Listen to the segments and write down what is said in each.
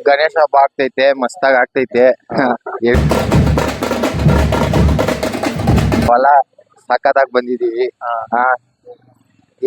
ಗಣೇಶ ಹಬ್ಬ ಆಗ್ತೈತೆ, ಮಸ್ತಾಗ್ ಆಗ್ತೈತೆ. ಹೊಲ ಸಖತ್ತಾಗಿ ಬಂದಿದೀವಿ.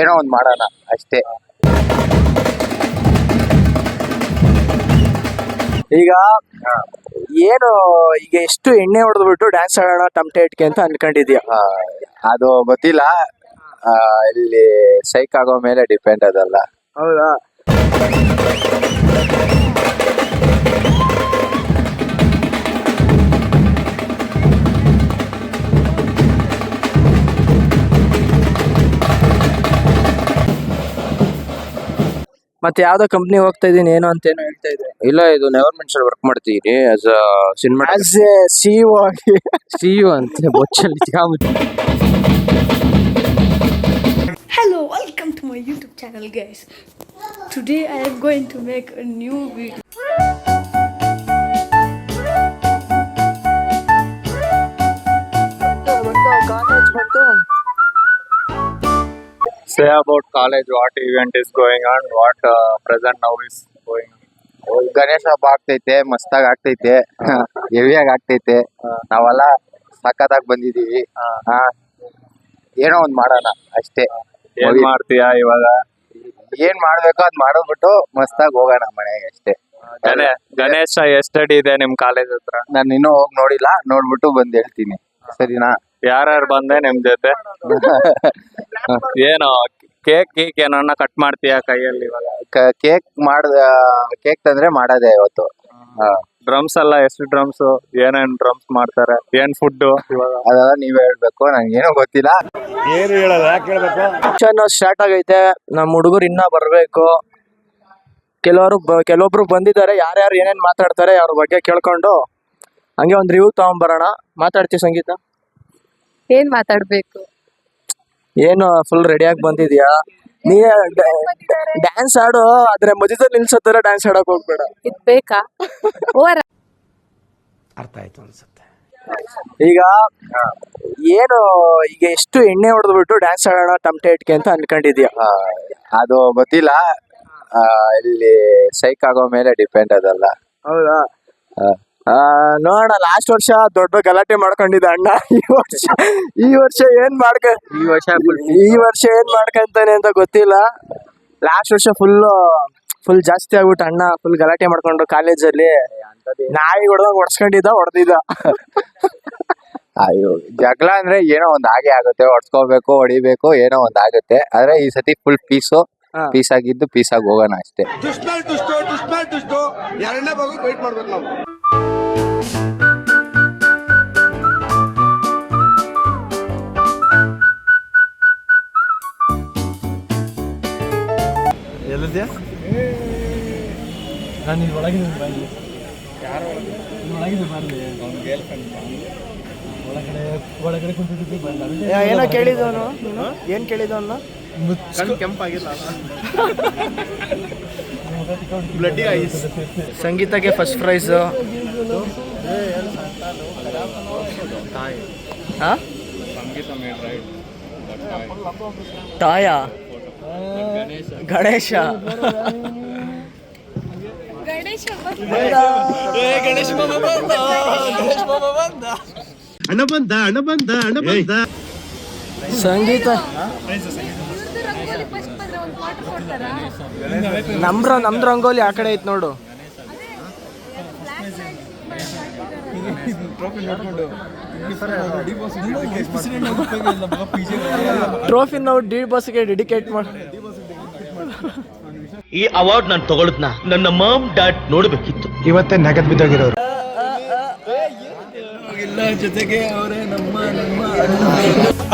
ಏನೋ ಒಂದ್ ಮಾಡೋಣ ಅಷ್ಟೇ. ಈಗ ಏನು ಈಗ ಎಷ್ಟು ಎಣ್ಣೆ ಹೊಡೆದ್ಬಿಟ್ಟು ಡ್ಯಾನ್ಸ್ ಆಡೋಣ ಟಮಟೆ ಇಟ್ಕೆ ಅಂತ ಅನ್ಕೊಂಡಿದ್ಯಾ? ಅದು ಗೊತ್ತಿಲ್ಲ. ಇಲ್ಲಿ ಸೈಕ್ ಆಗೋ ಮೇಲೆ ಡಿಪೆಂಡ್ ಅದಲ್ಲ. ಹೌದಾ? ಮತ್ತೆ ಯಾವ್ದೋ ಕಂಪ್ನಿ ಹೋಗ್ತಾ ಇದೀನಿ ಏನೋ ಅಂತ ಏನೋ ಹೇಳ್ತಾ ಇದ್ರೆ. ಇಲ್ಲ, ಇದು ನೆವರ್ ಮೆನ್ಷನ್ ವರ್ಕ್ ಮಾಡ್ತಿದೀನಿ ಆಸ್ ಅ ಸಿನಿಮಾ ಸಿಇಒ ಆಗಿ. ಸಿಇಒ ಅಂತ ಬೊಚ್ಚಲ್ಲಿ. Hello, welcome to my YouTube channel, guys. Today I am going to make a new video. Say about college, what event is going on, what present now is going on. Ganesha ಹಬ್ಬ ಆಗ್ತೈತೆ, ಮಸ್ತಾಗ್ ಆಗ್ತೈತೆ, ಹೆವಿಯಾಗಿ ಆಗ್ತೈತೆ. ನಾವೆಲ್ಲ ಸಖತ್ತಾಗಿ ಬಂದಿದೀವಿ. ಏನೋ ಒಂದ್ ಮಾಡೋಣ ಅಷ್ಟೇ. ಏನ್ ಮಾಡ್ತೀಯಾ ಇವಾಗ? ಏನ್ ಮಾಡ್ಬೇಕೋ ಅದ್ ಮಾಡೋದ್ಬಿಟ್ಟು ಮಸ್ತಾಗ್ ಹೋಗೋಣ ಮನೆಗೆ ಅಷ್ಟೇ. ಗಣೇಶ ಎಷ್ಟಡಿ ಇದೆ ನಿಮ್ ಕಾಲೇಜ್ ಹತ್ರ? ನಾನು ಇನ್ನೂ ಹೋಗಿ ನೋಡಿಲ್ಲ, ನೋಡ್ಬಿಟ್ಟು ಬಂದ್ ಹೇಳ್ತೀನಿ. ಸರಿನಾ? ಯಾರ್ಯಾರು ಬಂದೆ ನಿಮ್ ಜೊತೆ? ಏನು ಕೇಕ್ ಏನನ್ನ ಕಟ್ ಮಾಡ್ತೀಯಾ ಕೈಯಲ್ಲಿ ಇವಾಗ? ಕೇಕ್ ತಂದ್ರೆ ಮಾಡೋದೇ ಇವತ್ತು. ಡ್ರಮ್ಸ್ ಎಲ್ಲ ಎಷ್ಟು ಡ್ರಮ್ಸ್, ಏನೇನ್ ಡ್ರಮ್ಸ್ ಮಾಡ್ತಾರೆ, ಏನ್ ಫುಡ್ ಇವಾಗ? ಅದೆಲ್ಲ ನೀವೇ ಹೇಳ್ಬೇಕು, ನಂಗೇನು ಗೊತ್ತಿಲ್ಲ. ಏನು ಹೇಳಲ್ಲ, ಯಾಕೆ ಹೇಳ್ಬೇಕು? ಫಂಕ್ಷನ್ ಸ್ಟಾರ್ಟ್ ಆಗೈತೆ, ನಮ್ಮ ಹುಡುಗರು ಇನ್ನ ಬರ್ಬೇಕು. ಕೆಲವೊಬ್ರು ಬಂದಿದ್ದಾರೆ. ಯಾರ್ಯಾರು ಏನೇನ್ ಮಾತಾಡ್ತಾರೆ ಅವ್ರ ಬಗ್ಗೆ ಕೇಳ್ಕೊಂಡು ಹಂಗೆ ಒಂದ್ ರಿವ್ಯೂ ತಗೊಂಡ್ಬರೋಣ. ಮಾತಾಡ್ತೀವಿ ಸಂಗೀತ? ಏನ್ ಮಾತಾಡ್ಬೇಕು? ಏನು ಫುಲ್ ರೆಡಿಯಾಗಿ ಬಂದಿದ್ಯಾ? ನೀ ಡ್ಯಾನ್ಸ್ ಆಡು, ಆದ್ರೆ ಮಧ್ಯದಲ್ಲಿ ನಿಲ್ಸೋತರ ಡ್ಯಾನ್ಸ್ ಆಡಕ್ ಹೋಗ್ಬೇಡ. ಇದ್ ಬೇಕಾ? ಅರ್ಥ ಆಯ್ತು ಅನ್ಸುತ್ತೆ. ಈಗ ಏನು ಈಗ ಎಷ್ಟು ಎಣ್ಣೆ ಹೊಡೆದ್ಬಿಟ್ಟು ಡ್ಯಾನ್ಸ್ ಆಡೋಣ ಟಮಟೆ ಇಟ್ಕೆ ಅಂತ ಅನ್ಕೊಂಡಿದ್ಯಾ? ಅದು ಗೊತ್ತಿಲ್ಲ. ಇಲ್ಲಿ ಸೈಕ್ ಆಗೋ ಮೇಲೆ ಡಿಪೆಂಡ್ ಅದಲ್ಲ. ಹೌದಾ? ನೋಡೋಣ. ಲಾಸ್ಟ್ ವರ್ಷ ದೊಡ್ಡ ಗಲಾಟೆ ಮಾಡ್ಕೊಂಡಿದ್ದ ಅಣ್ಣ. ಈ ವರ್ಷ ಏನ್ ಮಾಡ್ಕೊಂತಾನೆ ಅಂತ ಗೊತ್ತಿಲ್ಲ. ಲಾಸ್ಟ್ ವರ್ಷ ಫುಲ್ ಜಾಸ್ತಿ ಆಗ್ಬಿಟ್ಟು ಅಣ್ಣ ಫುಲ್ ಗಲಾಟೆ ಮಾಡ್ಕೊಂಡು ಕಾಲೇಜಲ್ಲಿ ನಾಯಿ ಹೊಡೆದಿದ್ದ. ಅಯ್ಯೋ, ಜಗಳ ಅಂದ್ರೆ ಏನೋ ಒಂದ್ ಹಾಗೆ ಆಗುತ್ತೆ. ಹೊಡ್ಸ್ಕೋಬೇಕು, ಹೊಡಿಬೇಕು, ಏನೋ ಒಂದ್ ಆಗುತ್ತೆ. ಆದ್ರೆ ಈ ಸತಿ ಫುಲ್ ಪೀಸ್ ಆಗಿದ್ದು ಪೀಸ್ ಆಗಿ ಹೋಗೋಣ ಅಷ್ಟೇ. ಎರಡನೇ ಭಾಗ ವೇಟ್ ಮಾಡ್ಬೇಕು ನಾವು. ಎಲ್ಲಿದ್ಯಾ? ನಾನು ಒಳಗಿನ ಒಳಗಡೆ ಕುಂತಿದ್ದು. ಏನೋ ಕೇಳಿದವನು? ಏನ್ ಕೇಳಿದವನು? ಕೆಂಪಾಗಿಲ್ಲ, ಸಂಗೀತಕ್ಕೆ ಫಸ್ಟ್ ಪ್ರೈಸ್. ತಾಯ ಗಣೇಶ ಸಂಗೀತ ನಮ್ದು ರಂಗೋಲಿ ಆ ಕಡೆ ಐತ್ ನೋಡು. ಟ್ರೋಫಿ ನಾವು ಡಿ ಬಾಸ್ಗೆ ಡೆಡಿಕೇಟ್ ಮಾಡಿ. ಈ ಅವಾರ್ಡ್ ನಾನು ತಗೊಳ್ಳದ್ನ ನನ್ನ ಮಾಮ್ ಡ್ಯಾಡ್ ನೋಡ್ಬೇಕಿತ್ತು. ಇವತ್ತೇ ನಗದ್ ಬಿದ್ದೋಗಿರೋರು. ಜೊತೆಗೆ ಅವರೇ ನಮ್ಮ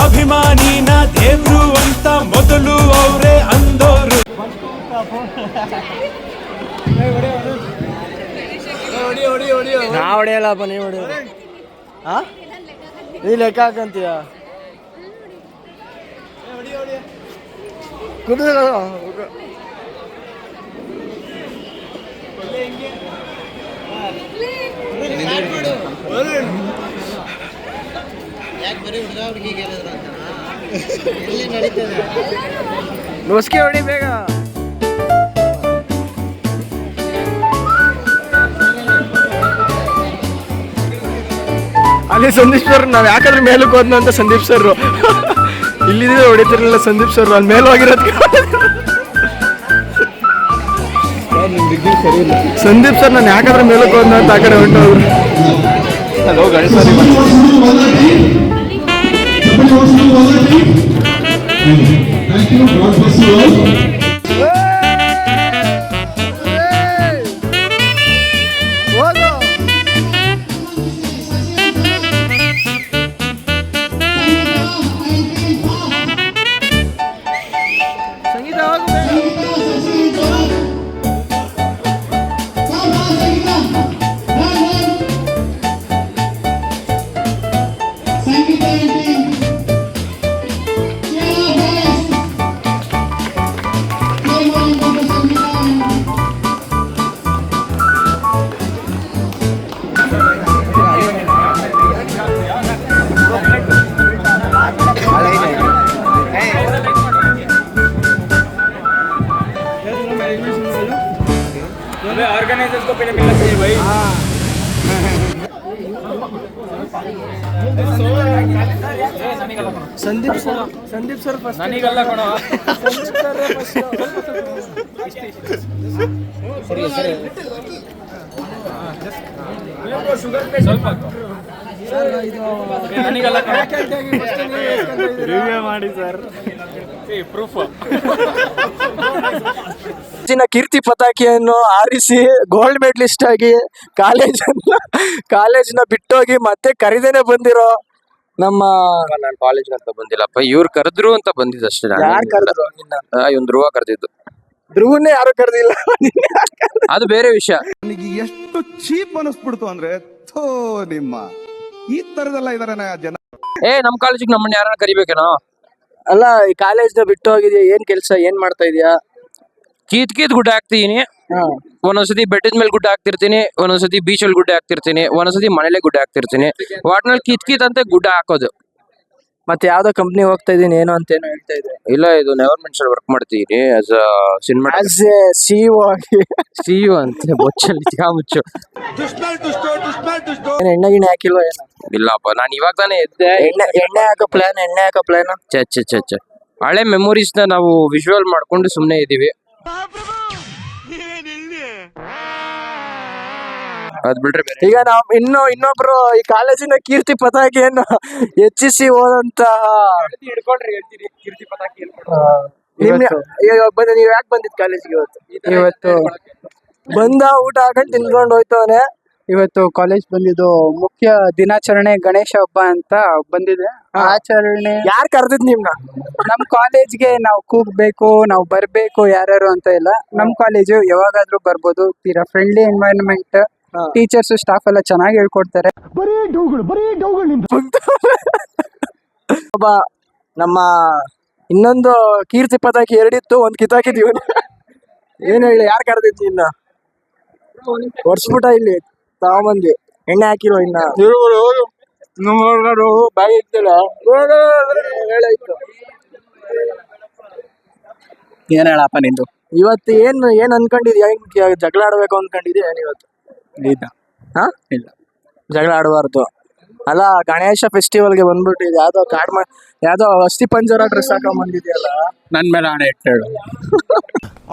ಅಭಿಮಾನಿನ ದೇವ್ರು ಅಂತ ಮೊದಲು ಅವರೇ ಅಂದೋರು. ನಾ ಹೊಡೆಯಲ್ಲಪ್ಪ, ನೀವು ಹೊಡೆಯೋದು. ನೀ ಲೆಕ್ಕ ಹಾಕಂತೀಯ? ನುಸ್ಕೆ ಹೊಡಿ ಬೇಗ. ಅಲ್ಲಿ ಸಂದೀಪ್ ಸರ್ ನಾವ್ ಯಾಕಂದ್ರೆ ಮೇಲಕ್ಕೆ ಹೋದ್ನ ಅಂತ ಸಂದೀಪ್ ಸರ್ ಇಲ್ಲಿದ್ರೆ ಹೊಡಿತಿರ್ಲಿಲ್ಲ ಸಂದೀಪ್ ಸರ್ ಅಲ್ಲಿ ಮೇಲೆ ಹೋಗಿರೋದಕ್ಕೆ ಸಂದೀಪ್ ಸರ್ ನಾನು ಯಾಕಂದ್ರೆ ಮೇಲಕ್ಕೆ ಹೋದ್ನ ಅಂತ ಆ ಕಡೆ ಹೊಂಟೋದ್ರು. ಹಲೋ ಗಣೇಶ ऑर्गेनाइजर्स को पहले मिलना चाहिए भाई. ಸಂದೀಪ್ ಸರ್ ಫಸ್ಟ್ ನನಗಲ್ಲ ಕಣೋ. ಸ್ವಲ್ಪ ನನಗಲ್ಲ ರಿವ್ಯೂ ಮಾಡಿ ಸರ್. ಪ್ರೂಫ್ ಕೀರ್ತಿ ಪತಾಕಿಯನ್ನು ಆರಿಸಿ ಗೋಲ್ಡ್ ಮೆಡಲಿಸ್ಟ್ ಆಗಿ ಕಾಲೇಜ್ನ ಬಿಟ್ಟೋಗಿ ಮತ್ತೆ ಕರಿದೇನೆ ಬಂದಿರೋ ನಮ್ಮ ನಾನು ಕಾಲೇಜ್ ಅಂತ ಬಂದಿಲ್ಲಪ್ಪ, ಇವ್ರು ಕರೆದ್ರು ಅಂತ ಬಂದಿದ್ದಷ್ಟೇ. ಯಾರು ಕರೆದ್ರು ನಿನ್ನ? ಇವ್ನು ಧ್ರುವ ಕರೆದಿದ್ದು. ಧ್ರುವನ್ನೇ ಯಾರು ಕರೆದಿಲ್ಲ. ಅದು ಬೇರೆ ವಿಷಯ. ನನಗೆ ಎಷ್ಟು ಚೀಪ್ ಅನಿಸ್ಬಿಡ್ತು ಅಂದ್ರೆ ಥೋ ನಿಮ್ಮ ಈ ತರದೆಲ್ಲ ಇದಾರೆ ಜನ. ನಮ್ ಕಾಲೇಜಿಗೆ ನಮ್ಮನ್ನ ಯಾರನ್ನ ಕರಿಬೇಕೇನೋ? ಅಲ್ಲ ಈ ಕಾಲೇಜ್ನ ಬಿಟ್ಟು ಹೋಗಿದ್ಯಾ, ಏನ್ ಕೆಲ್ಸ ಏನ್ ಮಾಡ್ತಾ ಇದೀಯಾ? ಕೀತ್ ಗುಡ್ಡ ಹಾಕ್ತಿದೀನಿ, ಒಂದೊಂದ್ಸತಿ ಬೆಟ್ಟದ ಮೇಲೆ ಗುಡ್ಡ ಹಾಕ್ತಿರ್ತೀನಿ, ಒಂದೊಂದ್ಸತಿ ಬೀಚ್ ಅಲ್ಲಿ ಗುಡ್ಡ ಹಾಕ್ತಿರ್ತೀನಿ, ಒಂದೊಂದ್ಸತಿ ಮನೇಲೆ ಗುಡ್ಡ ಹಾಕ್ತಿರ್ತೀನಿ. ವಾಟ್ನಲ್ಲಿ ಕೀತ್ ಅಂತ ಗುಡ್ಡ ಹಾಕೋದು. ಮತ್ತೆ ಯಾವ್ದೋ ಕಂಪ್ನಿ ಹೋಗ್ತಾ ಇದೀನಿ ಏನೋ ಅಂತ ಏನೋ ಹೇಳ್ತಾ ಇದ್ರೆ. ಇಲ್ಲ, ಇದು ನೆವರ್ಮೆಂಟ್ಸ್ ಅಲ್ಲಿ ವರ್ಕ್ ಮಾಡ್ತಿದೀನಿ ಆಸ್ ಅ ಸಿನಿಮಾ ಸಿಇಒ ಆಗಿ. ಸಿಇಒ ಅಂತ ಬೊಚ್ಚಲ್ಲಿ ಮುಚ್ಚು. ಎಣ್ಣೆ ಗಿಣ್ಣೆ ಹಾಕಿಲ್ವ ಏನೋ? ಇಲ್ಲಪ್ಪ, ನಾನು ಇವಾಗ ತಾನೇ ಎದ್ದೆ. ಎಣ್ಣೆ ಹಾಕೋ ಪ್ಲಾನ್. ಚೆ ಹಳೆ ಮೆಮೊರೀಸ್ ನ ನಾವು ವಿಜುವಲ್ ಮಾಡ್ಕೊಂಡು ಸುಮ್ನೆ ಇದೀವಿ. ಅದ್ ಬಿಟ್ರೆ ಈಗ ನಾವ್ ಇನ್ನೊಬ್ರು ಈ ಕಾಲೇಜಿನ ಕೀರ್ತಿ ಪತಾಕಿಯನ್ನು ಹೆಚ್ಚಿಸಿ ಹೋದಂತ ನೀವ್ ಯಾಕೆ ಬಂದಿದ್ ಕಾಲೇಜ್ಗೆ ಇವತ್ತು ಬಂದ ಊಟ ಹಾಕೊಂಡು ತಿನ್ಕೊಂಡು ಹೋಯ್ತವನೆ. ಇವತ್ತು ಕಾಲೇಜ್ ಬಂದಿದ್ದು ಮುಖ್ಯ ದಿನಾಚರಣೆ ಗಣೇಶ ಹಬ್ಬ ಅಂತ ಬಂದಿದೆ. ಆಚರಣೆ ಯಾರು ಕರೆದಿದ್ ನಿಮ್ನ? ನಮ್ ಕಾಲೇಜ್ಗೆ ನಾವು ಕೂಗ್ಬೇಕು, ನಾವು ಬರ್ಬೇಕು ಯಾರ್ಯಾರು ಅಂತ ಇಲ್ಲ. ನಮ್ ಕಾಲೇಜು ಯಾವಾಗಾದ್ರೂ ಬರ್ಬೋದು. ತೀರಾ ಫ್ರೆಂಡ್ಲಿ ಎನ್ವೈರನ್ಮೆಂಟ್, ಟೀಚರ್ಸ್ ಸ್ಟಾಫ್ ಎಲ್ಲ ಚೆನ್ನಾಗಿ ಹೇಳ್ಕೊಡ್ತಾರೆ. ನಮ್ಮ ಇನ್ನೊಂದು ಕೀರ್ತಿ ಪತಾಕಿ ಎರಡಿತ್ತು, ಒಂದ್ ಕಿತ್ತಾಕಿದೀವಿ. ಏನ್ ಹೇಳಿ, ಯಾರು ಕರೆದಿದ್ ನಿನ್ನ? ಒರ್ಸ್ಬಿಟ್ಟ ಇಲ್ಲಿ ತಗೊಂಬಂದಿ. ಎಣ್ಣೆ ಹಾಕಿರೋ ಇನ್ನ ಬಾಯಿ ಇದ್ದಲ್ಲ ಹೇಳಾಯ್ತು. ಏನ್ ಹೇಳಪ್ಪ ನಿಂದು? ಇವತ್ತು ಏನ್ ಅನ್ಕೊಂಡಿದ್ಯಾ? ಹೆಂಗ್ ಜಗಳ ಆಡ್ಬೇಕು ಅನ್ಕೊಂಡಿದ್ಯಾ ಏನ್ ಇವತ್ತು? ಇಲ್ಲ, ಜಗಳ ಆಡಬಾರ್ದು. ಅಲ್ಲ, ಗಣೇಶ ಫೆಸ್ಟಿವಲ್ಗೆ ಬಂದ್ಬಿಟ್ಟು ಯಾವ್ದೋ ಅಸ್ಥಿ ಪಂಜರ ಡ್ರೆಸ್ ಹಾಕೊಂಡ್ ಬಂದಿದ್ಯಲ್ಲ, ನನ್ ಮೇಲೆ ಆಣೆ ಇಟ್ಟು ಹೇಳು.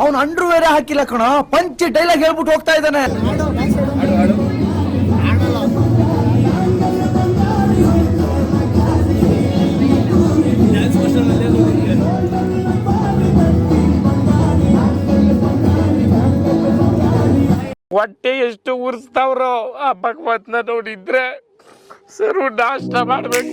ಅವ್ನು ಅಂಡ್ರು ಬೇರೆ ಹಾಕಿಲ್ಲ ಕಣ, ಪಂಚ್ ಡೈಲಾಗ್ ಹೇಳ್ಬಿಟ್ಟು ಹೋಗ್ತಾ ಇದ್ದಾನೆ. ಹೊಟ್ಟೆ ಎಷ್ಟು ಉರ್ಸ್ತಾವ್ರೋ ಆ ಭಗವತ್ನ ನೋಡಿದ್ರೆ ಸರು ನಾಷ್ಟ ಮಾಡ್ಬೇಕು.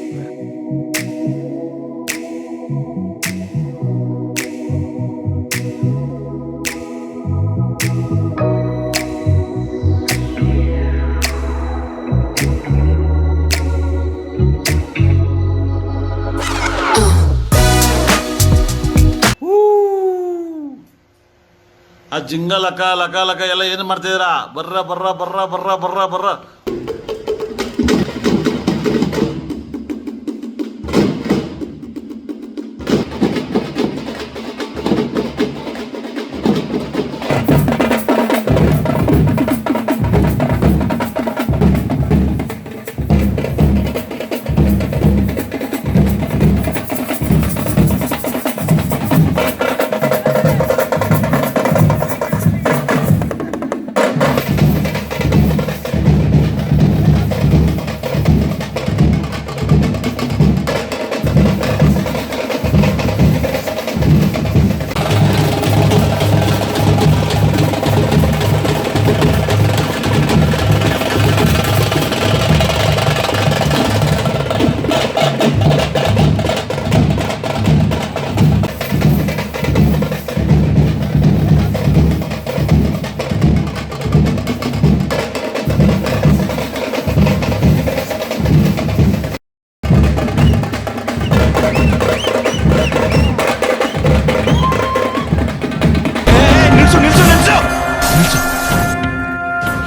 ಆ ಜಿಂಗ ಲಕ ಲಕ ಲಕ ಎಲ್ಲ ಏನು ಮಾಡ್ತಿದ್ದೀರಾ? ಬರ್ರ ಬರ್ರ ಬರ್ರ ಬರ್ರ ಬರ್ರ ಬರ್ರ.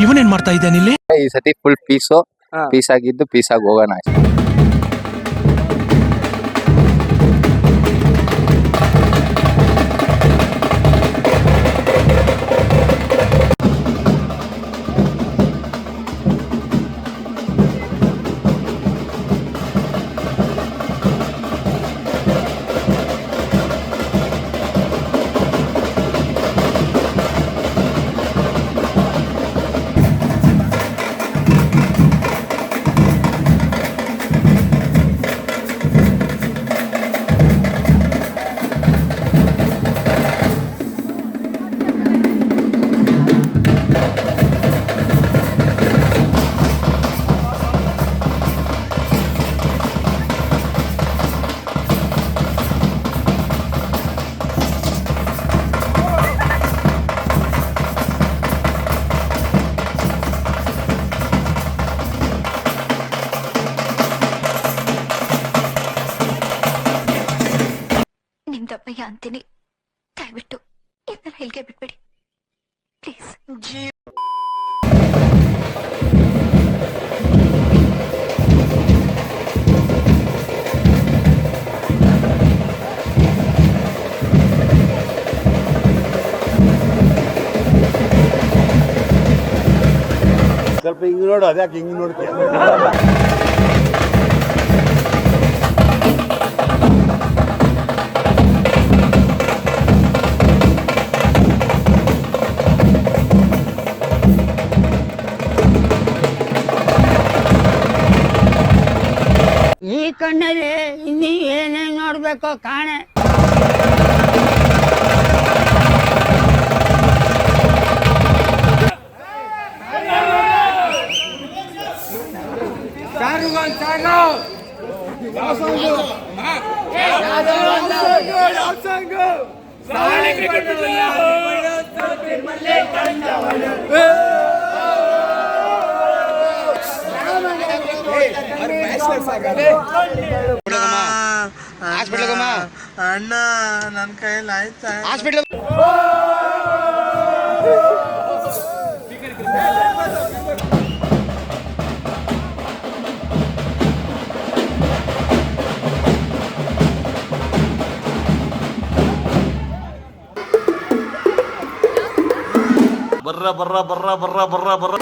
ಇವನೇನ್ ಮಾಡ್ತಾ ಇದ್ದಾನೆ ಇಲ್ಲಿ? ಈ ಸತಿ ಫುಲ್ ಪೀಸ್ ಆಗಿದ್ದು ಪೀಸ್ ಆಗಿ ಹೋಗೋಣ ಅಷ್ಟೇ. ನಿಮ್ದಪ್ಪಯ್ಯ ಅಂತೀನಿ, ದಯವಿಟ್ಟು ಇದನ್ನ ಹೇಳಿಕೆ ಬಿಟ್ಬಿಡಿ ಪ್ಲೀಸ್. ಸ್ವಲ್ಪ ಹಿಂಗ್ ನೋಡು, ಅದ್ಯಾಕೆ ಹಿಂಗ್ ನೋಡ್ತೀಯ? ಈ ಕಣ್ಣಲ್ಲಿ ಇನ್ನೀ ಏನೇನ್ ನೋಡ್ಬೇಕೋ ಕಾಣೆ. ಅಣ್ಣ ನನ್ ಕೈಯಲ್ಲಿ ಆಯ್ತಾ? ಬರ್ರ.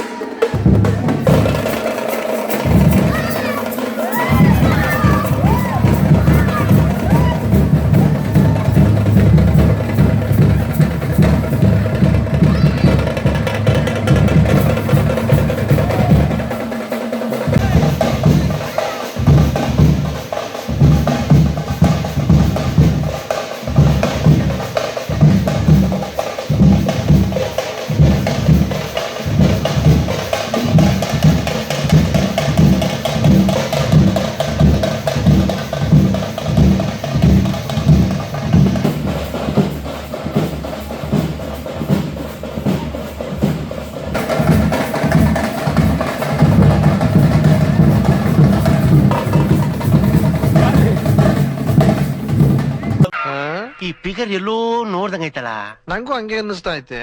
ಈ ಫಿಗರ್ ಎಲ್ಲೋ ನೋಡ್ದಂಗೈತಲ್ಲ. ನಂಗೂ ಹಂಗೆ ಅನ್ನಿಸ್ತಾ ಐತೆ.